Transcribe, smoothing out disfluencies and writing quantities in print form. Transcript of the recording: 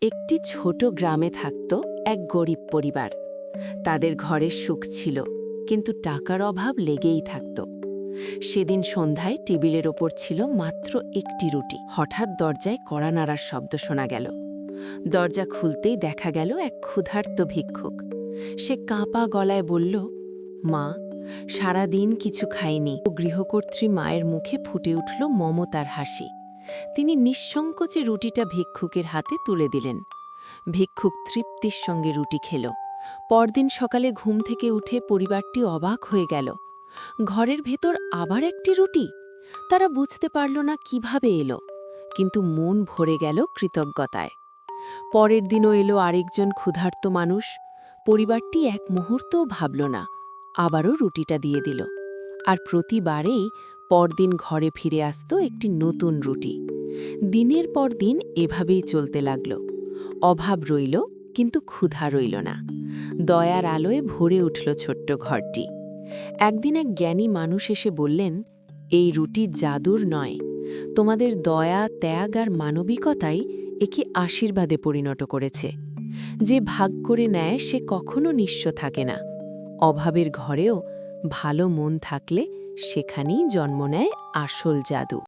একটি ছোট গ্রামে থাকত এক গরিব পরিবার। তাদের ঘরের সুখ ছিল, কিন্তু টাকার অভাব লেগেই থাকত। সেদিন সন্ধ্যায় টেবিলের ওপর ছিল মাত্র একটি রুটি। হঠাৎ দরজায় কড়া নাড়ার শব্দ শোনা গেল। দরজা খুলতেই দেখা গেল এক ক্ষুধার্ত ভিক্ষুক। সে কাঁপা গলায় বলল, মা, সারাদিন কিছু খাইনি। গৃহকর্ত্রী মায়ের মুখে ফুটে উঠল মমতার হাসি। তিনি নিঃসংকোচে রুটিটা ভিক্ষুকের হাতে তুলে দিলেন। ভিক্ষুক তৃপ্তির সঙ্গে রুটি খেল। পরদিন সকালে ঘুম থেকে উঠে পরিবারটি অবাক হয়ে গেল। ঘরের ভেতর আবার একটি রুটি। তারা বুঝতে পারল না কিভাবে এলো, কিন্তু মন ভরে গেল কৃতজ্ঞতায়। পরের দিনও এলো আরেকজন ক্ষুধার্ত মানুষ। পরিবারটি এক মুহূর্তও ভাবল না, আবারও রুটিটা দিয়ে দিল। আর প্রতিবারেই পরদিন ঘরে ফিরে আসত একটি নতুন রুটি। দিনের পর দিন এভাবেই চলতে লাগল। অভাব রইল, কিন্তু ক্ষুধা রইল না। দয়ার আলোয় ভরে উঠল ছোট্ট ঘরটি। একদিন এক জ্ঞানী মানুষ এসে বললেন, এই রুটি জাদুর নয়, তোমাদের দয়া, ত্যাগ আর মানবিকতাই একে আশীর্বাদে পরিণত করেছে। যে ভাগ করে নেয় সে কখনো নিঃস্ব থাকে না। অভাবের ঘরেও ভালো মন থাকলে সেখানেই জন্ম নেয় আসল জাদু।